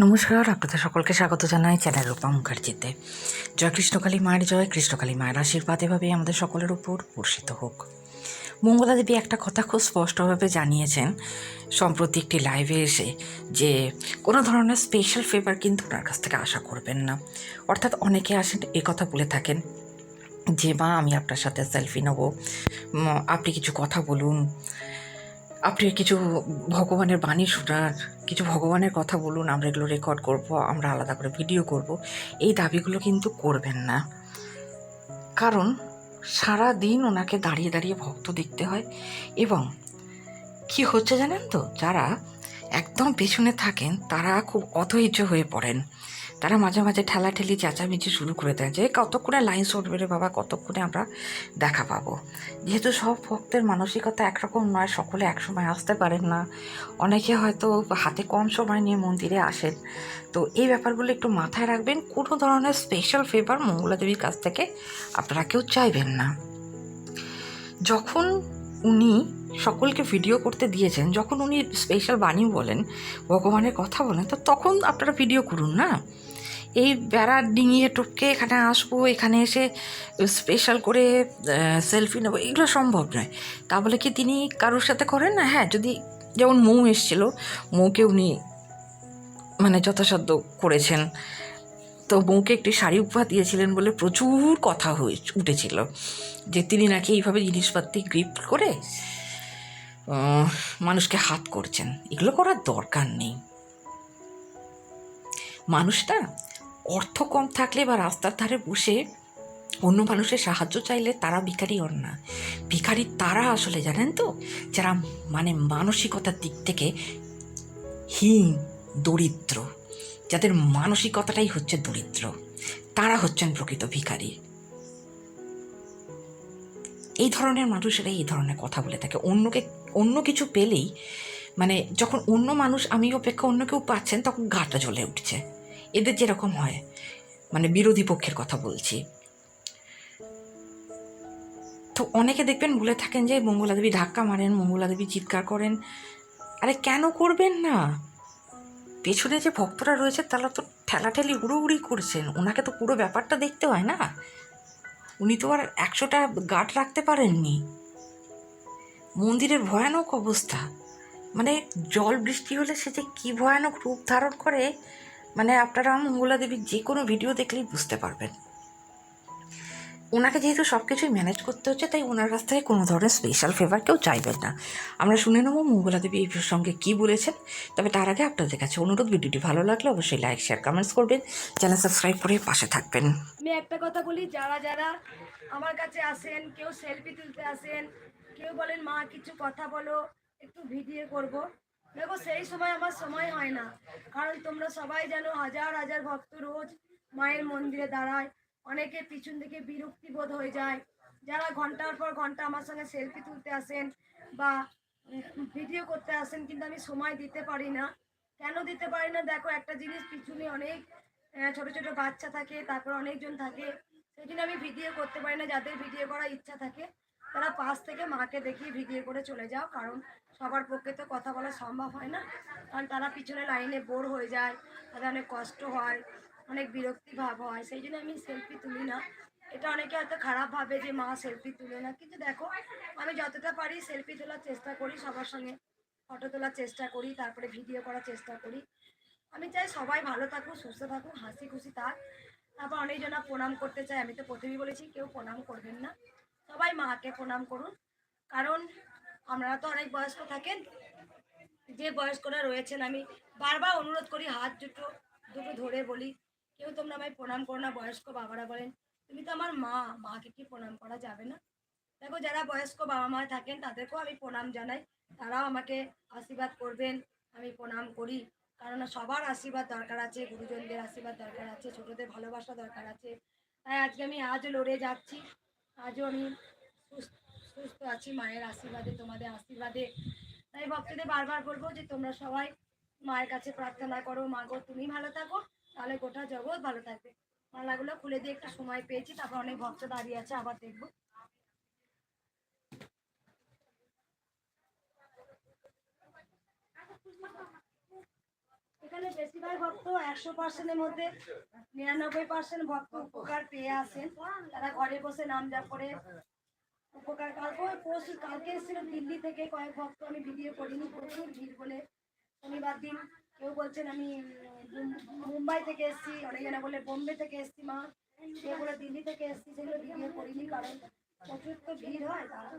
নমস্কার, আপনাদের সকলকে স্বাগত জানাই চ্যানেল রূপা মুখার্জিতে। জয় কৃষ্ণকালী মায়ের জয়, কৃষ্ণকালী মায়ের আশীর্বাদ এভাবেই আমাদের সকলের উপর বর্ষিত হোক। মঙ্গলা দেবী একটা কথা খুব স্পষ্টভাবে জানিয়েছেন সম্প্রতি একটি লাইভে এসে, যে কোনো ধরনের স্পেশাল ফেভার কিন্তু ওনার কাছ থেকে আশা করবেন না। অর্থাৎ অনেকে আসেন এ কথা বলে থাকেন যে মা আমি আপনার সাথে সেলফি নেব, আপনি কিছু কথা বলুন, আপনি কিছু ভগবানের বাণী শোনার, কিছু ভগবানের কথা বলুন, আমরা এগুলো রেকর্ড করব, আমরা আলাদা করে ভিডিও করব। এই দাবিগুলো কিন্তু করবেন না, কারণ সারা দিন ওনাকে দাঁড়িয়ে দাঁড়িয়ে ভক্ত দেখতে হয়। এবং কি হচ্ছে জানেন তো, যারা একদম পেছনে থাকেন তারা খুব অধৈর্য হয়ে পড়েন। তারা মাঝে মাঝে ঠেলাঠেলি চেঁচামেচি শুরু করে দেয় যে কতক্ষণে লাইন সরবে রে বাবা, কতক্ষণে আমরা দেখা পাবো। যেহেতু সব ভক্তের মানসিকতা একরকম নয়, সকলে একসময় আসতে পারেন না, অনেকে হয়তো হাতে কম সময় নিয়ে মন্দিরে আসেন। তো এই ব্যাপারগুলো একটু মাথায় রাখবেন। কোনো ধরনের স্পেশাল ফেভার মঙ্গলা দেবীর কাছ থেকে আপনারা কেউ চাইবেন না। যখন উনি সকলকে ভিডিও করতে দিয়েছেন, যখন উনি স্পেশাল বাণী বলেন, ভগবানের কথা বলেন, তো তখন আপনারা ভিডিও করুন না। এই বেড়া ডিঙিয়ে টপকে এখানে আসবো, এখানে এসে স্পেশাল করে সেলফি নেবো, এগুলো সম্ভব নয়। তা বলে কি তিনি কারোর সাথে করেন না? হ্যাঁ, যদি যেমন মৌ এসেছিল, মৌকে উনি মানে যথাসাধ্য করেছেন। তো বউকে একটি শাড়ি উপহার দিয়েছিলেন বলে প্রচুর কথা উঠেছিল যে তিনি নাকি এইভাবে জিনিসপাতি গিফট করে মানুষকে হাত করছেন। এগুলো করার দরকার নেই। মানুষটা অর্থ কম থাকলে বা রাস্তার ধারে বসে অন্য মানুষের সাহায্য চাইলে তারা ভিখারি হন না। ভিখারি তারা আসলে, জানেন তো, যারা মানে মানসিকতার দিক থেকে হীন, দরিদ্র, যাদের মানসিকতাটাই হচ্ছে দরিদ্র, তারা হচ্ছেন প্রকৃত ভিখারি। এই ধরনের মানুষেরা এই ধরনের কথা বলে থাকে। অন্য কিছু পেলেই, মানে যখন অন্য মানুষ আমি অপেক্ষা অন্য কেউ পাচ্ছেন, তখন গাটা জ্বলে উঠছে। এদের যেরকম হয়, মানে বিরোধী পক্ষের কথা বলছি। তো অনেকে দেখবেন বলে থাকেন যে মঙ্গলা দেবী ধাক্কা মারেন, মঙ্গলা দেবী চিৎকার করেন। আরে কেন করবেন না? পেছনে যে ভক্তরা রয়েছে তারা তো ঠেলাঠেলি উড়োউড়ি করছেন, ওনাকে তো পুরো ব্যাপারটা দেখতে হয় না। উনি তো আর 100টা গার্ড রাখতে পারেননি। মন্দিরের ভয়ানক অবস্থা, মানে জল বৃষ্টি হলে সে যে কী ভয়ানক রূপ ধারণ করে, মানে আপনারা মঙ্গলা দেবীর যে কোনো ভিডিও দেখলেই বুঝতে পারবেন। ওনাকে যেহেতু সব কিছুই ম্যানেজ করতে হচ্ছে, তাই ওনার কাছ থেকে কোনো ধরনের স্পেশাল ফেভার কেউ চাইবেন না। আমরা শুনে নেবো মঙ্গলা দেবী এই প্রসঙ্গে কী বলেছেন। তবে তার আগে আপনাদের কাছে অনুরোধ, ভিডিওটি ভালো লাগলে অবশ্যই লাইক, শেয়ার, কমেন্টস করবেন, চ্যানেল সাবস্ক্রাইব করে পাশে থাকবেন। আমি একটা কথা বলি, যারা যারা আমার কাছে আসেন, কেউ সেলফি তুলতে আসেন, কেউ বলেন মা কিছু কথা বলো, একটু ভিডিও করব, দেখো সেই সময় আমার সময় হয় না। কারণ তোমরা সবাই জানো হাজার হাজার ভক্ত রোজ মায়ের মন্দিরে দাঁড়ায়। অনেকের পিছন থেকে বিরক্তি বোধ হয়ে যায়। যারা ঘন্টার পর ঘন্টা আমার সঙ্গে সেলফি তুলতে আসেন বা ভিডিও করতে আসেন, কিন্তু আমি সময় দিতে পারি না। কেন দিতে পারি না? দেখো, একটা জিনিস, পিছনে অনেক ছোট ছোট বাচ্চা থাকে, তারপর অনেকজন থাকে, সেই জন্য আমি ভিডিও করতে পারি না। যাদের ভিডিও করার ইচ্ছা থাকে তারা পাশ থেকে মাকে দেখিয়ে ভিডিও করে চলে যাও, কারণ সবার পক্ষে তো কথা বলা সম্ভব হয় না। কারণ তারা পিছনে লাইনে বোর হয়ে যায়, তাদের অনেক কষ্ট হয়, অনেক বিরক্তি ভাব হয়, সেই জন্য আমি সেলফি তুলি না। এটা অনেকে হয়তো খারাপ ভাবে যে মা সেলফি তুলে না, কিন্তু দেখো আমি যতটা পারি সেলফি তোলার চেষ্টা করি, সবার সঙ্গে ফটো তোলার চেষ্টা করি, তারপরে ভিডিও করার চেষ্টা করি। আমি চাই সবাই ভালো থাকুক, সুস্থ থাকুক, হাসি খুশি থাক। তারপর অনেকজনা প্রণাম করতে চাই, আমি তো প্রথমেই বলেছি কেউ প্রণাম করবেন না, সবাই মাকে প্রণাম করুন। কারণ আপনারা তো অনেক বয়স্ক থাকেন, যে বয়স্করা রয়েছেন আমি বারবার অনুরোধ করি, হাত দুটো দুটো ধরে বলি, কেউ তোমরা আমায় প্রণাম করো না। বয়স্ক বাবারা বলেন তুমি তো আমার মা, মাকে কি প্রণাম করা যাবে না? দেখো, যারা বয়স্ক বাবা মা থাকেন তাদেরকেও আমি প্রণাম জানাই, তারাও আমাকে আশীর্বাদ করবেন, আমি প্রণাম করি। কারণ সবার আশীর্বাদ দরকার আছে, গুরুজনদের আশীর্বাদ দরকার আছে, ছোটদের ভালোবাসা দরকার আছে। তাই আজকে আমি আজও লড়ে যাচ্ছি, আজও আমি সুস্থ সুস্থ আছি মায়ের আশীর্বাদে, তোমাদের আশীর্বাদে। তাই ভক্তদের বারবার বলবো যে তোমরা সবাই মায়ের কাছে প্রার্থনা করো, মা গো তুমি ভালো থাকো, তাহলে গোটা জগৎ ভালো থাকবে। মালাগুলো খুলে দিয়ে একটু সময় পেয়েছি, তারপর অনেক ভক্ত দাঁড়িয়ে আছে, আবার দেখবো। এখানে বেশিরভাগ ভক্ত 100%-এর মধ্যে 99% ভক্ত উপকার পেয়ে আসেন। তারা ঘরে বসে নাম জাপ করে উপকার। কালকে এসেছিল দিল্লি থেকে কয়েক ভক্ত, আমি ভিডিও করিনি, প্রচুর ভিড় বলে। শনিবার দিন কেউ বলছেন আমি মুম্বাই থেকে এসেছি, অনেকজনে বলে বোম্বে থেকে এসেছি মা, কেউ বলে দিল্লি থেকে এসেছি, সেগুলো ভিডিও করিনি কারণ প্রচুর তো ভিড় হয়। তারা